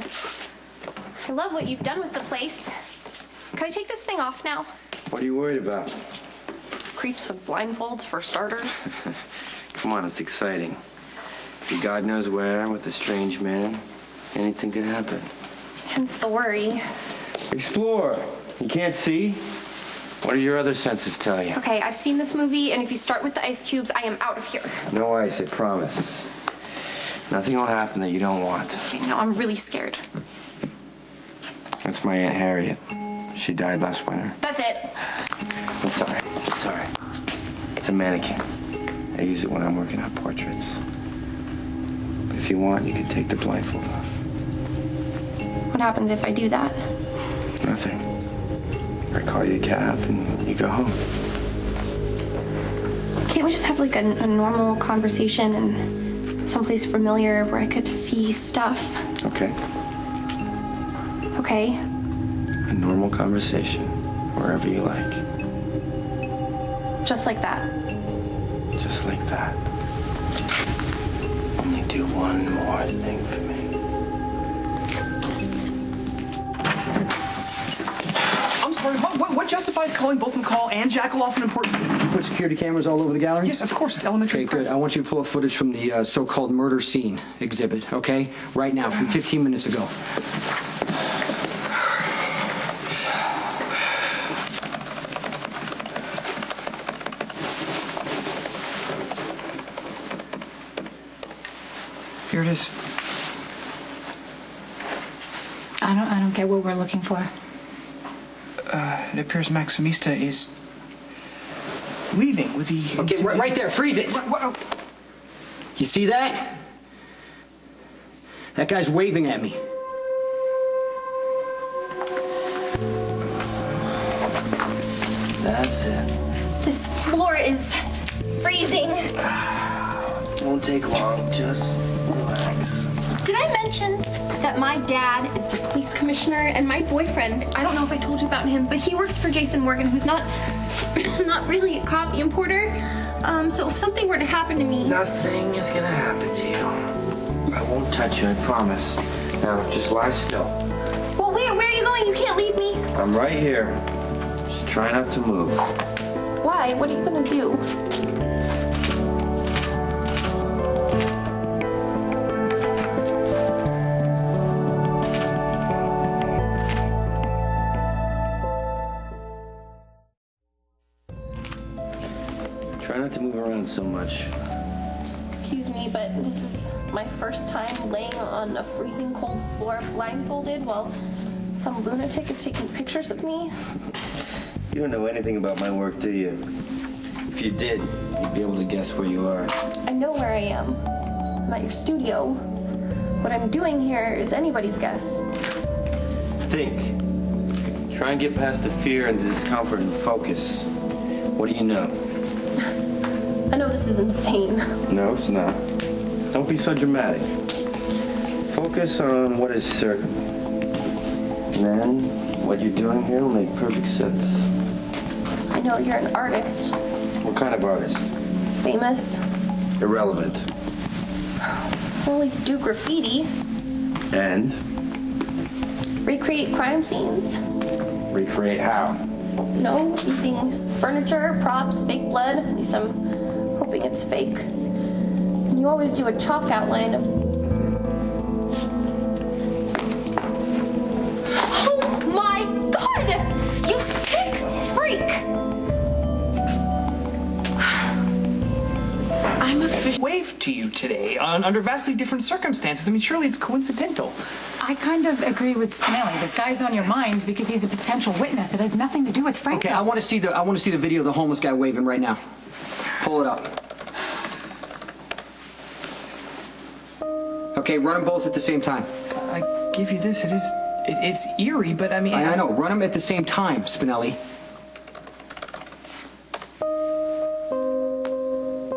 here. I love what you've done with the place. Can I take this thing off now? What are you worried about? Creeps with blindfolds, for starters. Come on, it's exciting. Be God knows where with a strange man, anything could happen. Hence the worry. Explore. You can't see? What do your other senses tell you? Okay, I've seen this movie, and if you start with the ice cubes, I am out of here. No ice, I promise. Nothing will happen that you don't want. Okay, no, I'm really scared. That's my Aunt Harriet. She died last winter. That's it. I'm sorry. Sorry. It's a mannequin. I use it when I'm working on portraits. But if you want, you can take the blindfold off. What happens if I do that? Nothing. I call you a cab and you go home. Can't we just have like a normal conversation and someplace familiar where I could see stuff? Okay. Okay. A normal conversation, wherever you like. Just like that. Just like that. Only do one more thing for me. I'm sorry, what justifies calling both McCall and Jackal off an important case? You put security cameras all over the gallery? Yes, of course, it's elementary. Okay, good. I want you to pull up footage from the so-called murder scene exhibit, okay? Right now, from 15 minutes ago. Here it is. I don't get what we're looking for. It appears Maximista is leaving with the... Okay, right there. Freeze it. You see that? That guy's waving at me. That's it. This floor is freezing. Won't take long, just relax. Did I mention that my dad is the police commissioner and my boyfriend, I don't know if I told you about him, but he works for Jason Morgan, who's not really a coffee importer. So if something were to happen to me... Nothing is gonna happen to you. I won't touch you, I promise. Now, just lie still. Well, where are you going? You can't leave me. I'm right here. Just try not to move. Why? What are you gonna do? Try not to move around so much. Excuse me, but this is my first time laying on a freezing cold floor blindfolded while some lunatic is taking pictures of me. You don't know anything about my work, do you? If you did, you'd be able to guess where you are. I know where I am. I'm at your studio. What I'm doing here is anybody's guess. Think. Try and get past the fear and the discomfort and focus. What do you know? I know this is insane. No, it's not. Don't be so dramatic. Focus on what is certain. Then, what you're doing here will make perfect sense. I know you're an artist. What kind of artist? Famous. Irrelevant. Well, we could do graffiti. And? Recreate crime scenes. Recreate how? You know, using furniture, props, fake blood. At least I'm hoping it's fake. And you always do a chalk outline of... Oh my God! You sick freak! I'm officially waved to you today under vastly different circumstances. I mean, surely it's coincidental. I kind of agree with Spinelli. This guy's on your mind because he's a potential witness. It has nothing to do with Franco. Okay, I want to see the video of the homeless guy waving right now. Pull it up. Okay, run them both at the same time. I give you this. It's eerie, but I mean... I know. Run them at the same time, Spinelli.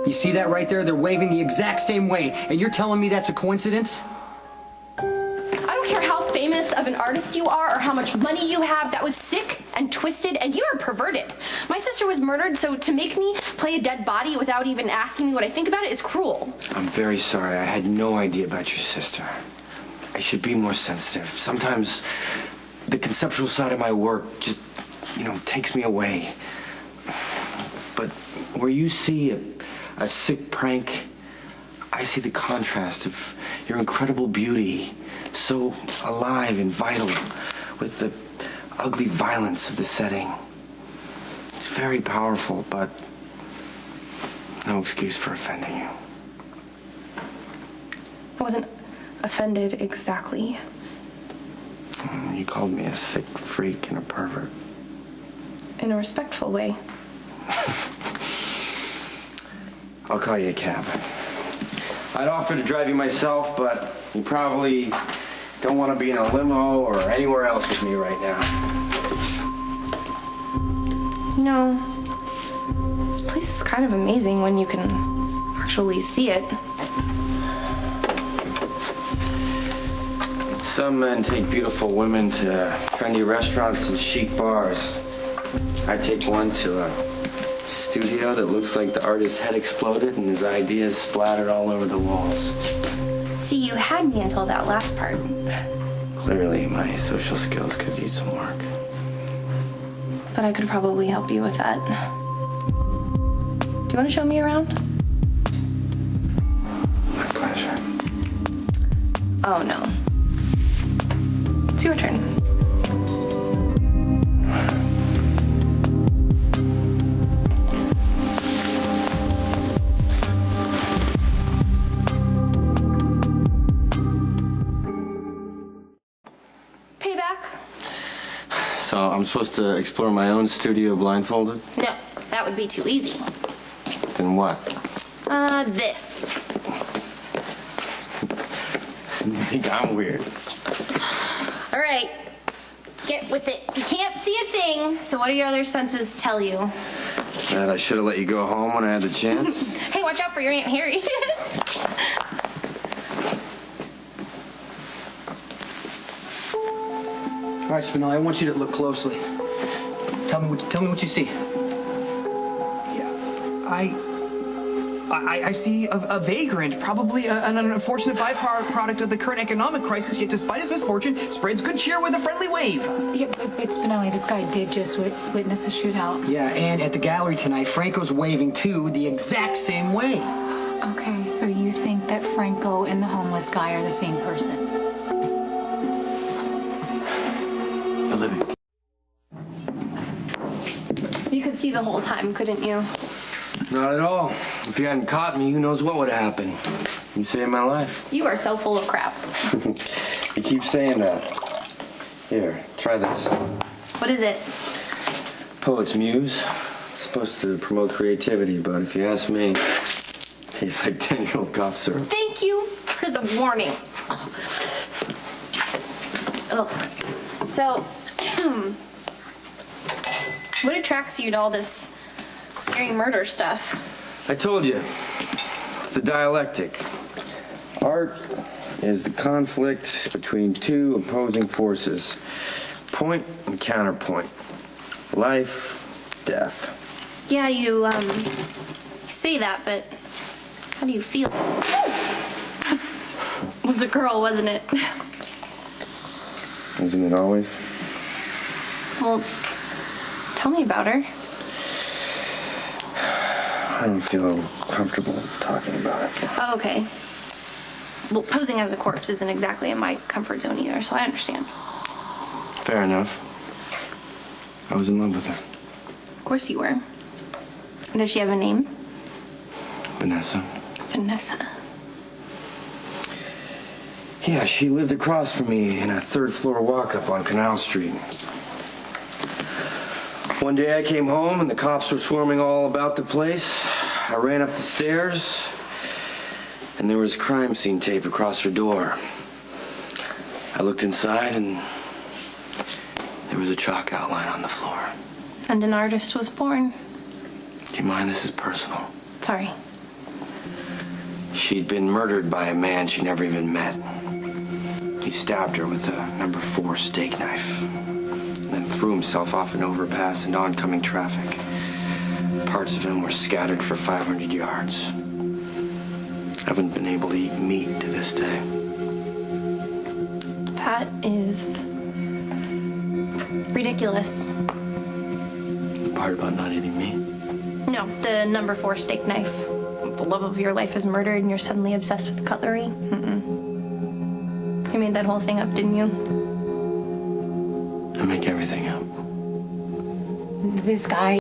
You see that right there? They're waving the exact same way, and you're telling me that's a coincidence? I don't care how famous of an artist you are or how much money you have. That was sick and twisted, and you are perverted. My sister was murdered, so to make me play a dead body without even asking me what I think about it is cruel. I'm very sorry. I had no idea about your sister. I I should be more sensitive. Sometimes the conceptual side of my work just, takes me away. But where you see a sick prank, I see the contrast of your incredible beauty, so alive and vital, with the ugly violence of the setting. It's very powerful, but no excuse for offending you. I wasn't offended exactly. You called me a sick freak and a pervert. In a respectful way. I'll call you a cab. I'd offer to drive you myself, but you probably don't want to be in a limo or anywhere else with me right now. This place is kind of amazing when you can actually see it. Some men take beautiful women to trendy restaurants and chic bars. I take one to a studio that looks like the artist's head exploded and his ideas splattered all over the walls. See, you had me until that last part. Clearly, my social skills could use some work. But I could probably help you with that. Do you want to show me around? My pleasure. Oh, no. It's your turn. Payback. So I'm supposed to explore my own studio blindfolded? No, that would be too easy. Then what? This. You think I'm weird? All right, get with it. You can't see a thing, so what do your other senses tell you? That I should have let you go home when I had the chance? Hey, watch out for your Aunt Harry. All right, Spinelli, I want you to look closely. Tell me what you see. Yeah, I see a vagrant, probably an unfortunate byproduct of the current economic crisis, yet despite his misfortune, spreads good cheer with a friendly wave. Yeah, but Spinelli, this guy did just witness a shootout. Yeah, and at the gallery tonight, Franco's waving too the exact same way. Okay, so you think that Franco and the homeless guy are the same person? Olivia. You could see the whole time, couldn't you? Not at all. If you hadn't caught me, who knows what would have happened. You saved my life. You are so full of crap. You keep saying that. Here, try this. What is it? Poet's Muse. It's supposed to promote creativity, but if you ask me, it tastes like 10-year-old cough syrup. Thank you for the warning. Ugh. So, what attracts you to all this scary murder stuff? I told you, it's the dialectic. Art is the conflict between two opposing forces. Point and counterpoint. Life, death. Yeah, you say that, but how do you feel? It was a girl, wasn't it? Isn't it always? Well, tell me about her. I don't feel comfortable talking about it. Oh, okay. Well, posing as a corpse isn't exactly in my comfort zone either, so I understand. Fair enough. I was in love with her. Of course you were. Does she have a name? Vanessa. Vanessa. Yeah, she lived across from me in a third-floor walk-up on Canal Street. One day I came home and the cops were swarming all about the place. I ran up the stairs and there was crime scene tape across her door. I looked inside and there was a chalk outline on the floor. And an artist was born. Do you mind? This is personal. Sorry. She'd been murdered by a man she never even met. He stabbed her with a number 4 steak knife, then threw himself off an overpass into oncoming traffic. Parts of him were scattered for 500 yards. I haven't been able to eat meat to this day. That is ridiculous. The part about not hitting me? No, the number 4 steak knife. The love of your life is murdered and you're suddenly obsessed with cutlery. You made that whole thing up, didn't you? I make everything up. This guy